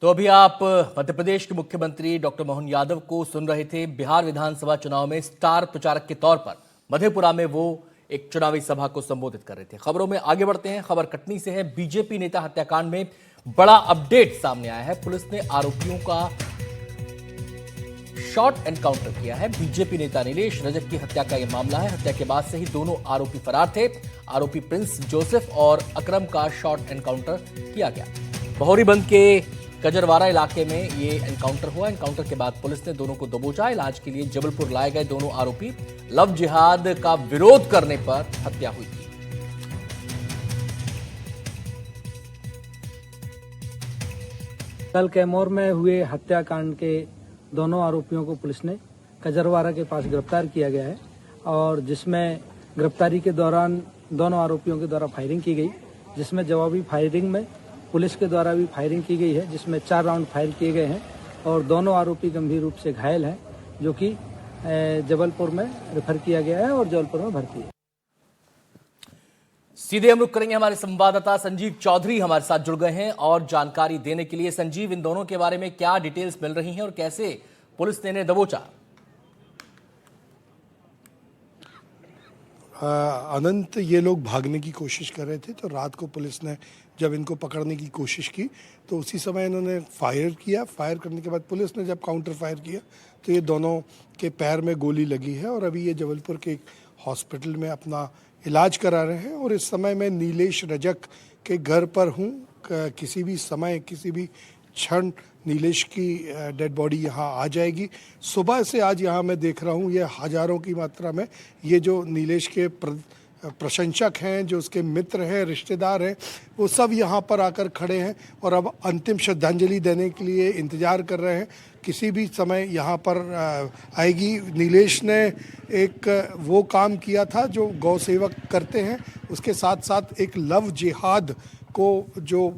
तो अभी आप मध्य प्रदेश के मुख्यमंत्री डॉक्टर मोहन यादव को सुन रहे थे। बिहार विधानसभा चुनाव में स्टार प्रचारक के तौर पर मधेपुरा में वो एक चुनावी सभा को संबोधित कर रहे थे। खबरों में आगे बढ़ते हैं। खबर कटनी से है। बीजेपी नेता हत्याकांड में बड़ा अपडेट सामने आया है। पुलिस ने आरोपियों का शॉर्ट एनकाउंटर किया है। बीजेपी नेता नीलेश रजक की हत्या का यह मामला है। हत्या के बाद से ही दोनों आरोपी फरार थे। आरोपी प्रिंस जोसेफ और अकरम का शॉर्ट एनकाउंटर किया गया। बहोरीबंद के कजरवारा इलाके में ये एनकाउंटर हुआ। एनकाउंटर के बाद पुलिस ने दोनों को दबोचा। इलाज के लिए जबलपुर लाए गए दोनों आरोपी लव जिहाद का विरोध करने पर हत्या हुई थी। कल कैमूर में हुए हत्याकांड के दोनों आरोपियों को पुलिस ने कजरवारा के पास गिरफ्तार किया गया है और जिसमें गिरफ्तारी के दौरान दोनों आरोपियों के द्वारा फायरिंग की गई, जिसमें जवाबी फायरिंग में पुलिस के द्वारा भी फायरिंग की गई है, जिसमें 4 राउंड फायर किए गए हैं और दोनों आरोपी गंभीर रूप से घायल हैं, जो कि जबलपुर में रेफर किया गया है और जबलपुर में भर्ती है। सीधे हम रुख करेंगे। हमारे संवाददाता संजीव चौधरी हमारे साथ जुड़ गए हैं और जानकारी देने के लिए। संजीव, इन दोनों के बारे में क्या डिटेल्स मिल रही हैं और कैसे पुलिस ने इन्हें दबोचा? अनंत, ये लोग भागने की कोशिश कर रहे थे, तो रात को पुलिस ने जब इनको पकड़ने की कोशिश की तो उसी समय इन्होंने फायर किया। फायर करने के बाद पुलिस ने जब काउंटर फायर किया तो ये दोनों के पैर में गोली लगी है और अभी ये जबलपुर के एक हॉस्पिटल में अपना इलाज करा रहे हैं। और इस समय मैं नीलेश रजक के घर पर हूँ। किसी भी समय, किसी भी क्षण नीलेश की डेड बॉडी यहाँ आ जाएगी। सुबह से आज यहाँ मैं देख रहा हूँ, ये हज़ारों की मात्रा में ये जो नीलेश के प्रशंसक हैं, जो उसके मित्र हैं, रिश्तेदार हैं, वो सब यहाँ पर आकर खड़े हैं और अब अंतिम श्रद्धांजलि देने के लिए इंतज़ार कर रहे हैं। किसी भी समय यहाँ पर आएगी। नीलेश ने एक वो काम किया था जो गौ सेवक करते हैं, उसके साथ साथ एक लव जिहाद को जो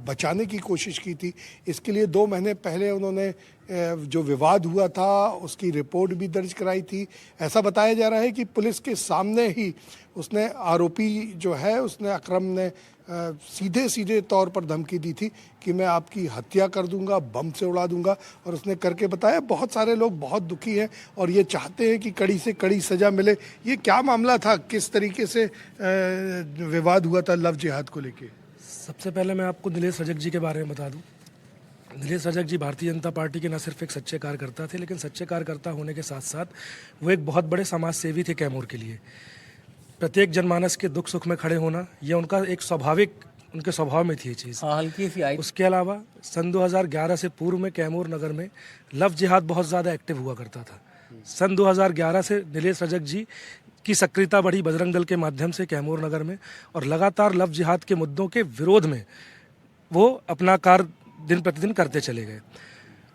बचाने की कोशिश की थी। इसके लिए 2 महीने पहले उन्होंने जो विवाद हुआ था उसकी रिपोर्ट भी दर्ज कराई थी। ऐसा बताया जा रहा है कि पुलिस के सामने ही उसने, आरोपी जो है, उसने, अकरम ने सीधे सीधे तौर पर धमकी दी थी कि मैं आपकी हत्या कर दूंगा, बम से उड़ा दूंगा। और उसने करके बताया। बहुत सारे लोग बहुत दुखी हैं और ये चाहते हैं कि कड़ी से कड़ी सज़ा मिले। ये क्या मामला था, किस तरीके से विवाद हुआ था लव जिहाद को लेके? सबसे पहले मैं आपको नीलेश रजक जी के बारे में बता दूं। नीलेश रजक जी भारतीय जनता पार्टी के न सिर्फ एक सच्चे कार्यकर्ता थे, लेकिन सच्चे कार्यकर्ता होने के साथ साथ वो एक बहुत बड़े समाज सेवी थे कैमूर के लिए। प्रत्येक जनमानस के दुख सुख में खड़े होना, यह उनका एक स्वाभाविक, उनके स्वभाव में थी ये चीज़। हल्की सी आई। उसके अलावा सन 2011 से पूर्व में कैमूर नगर में लव जिहाद बहुत ज़्यादा एक्टिव हुआ करता था। सन 2011 से नीलेश रजक जी की सक्रियता बढ़ी बजरंग दल के माध्यम से कैमूर नगर में, और लगातार लव जिहाद के मुद्दों के विरोध में वो अपना कार्य दिन प्रतिदिन करते चले गए।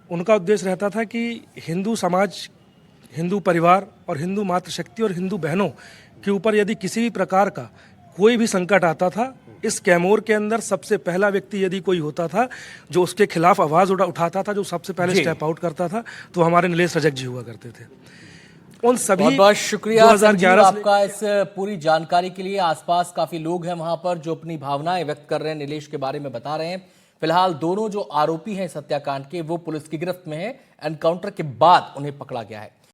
उनका उद्देश्य रहता था कि हिंदू समाज, हिंदू परिवार और हिंदू मातृशक्ति और हिंदू बहनों के ऊपर यदि किसी भी प्रकार का कोई भी संकट आता था, इस कैमूर के अंदर सबसे पहला व्यक्ति यदि कोई होता था जो उसके खिलाफ आवाज़ उठाता था, जो सबसे पहले स्टेप आउट करता था, तो हमारे नीलेश रजक जी हुआ करते थे। उन सभी बहुत बहुत शुक्रिया 2011 आपका इस पूरी जानकारी के लिए। आसपास काफी लोग हैं वहां पर जो अपनी भावनाएं व्यक्त कर रहे हैं, नीलेश के बारे में बता रहे हैं। फिलहाल दोनों जो आरोपी हैं इस हत्याकांड के, वो पुलिस की गिरफ्त में है। एनकाउंटर के बाद उन्हें पकड़ा गया है।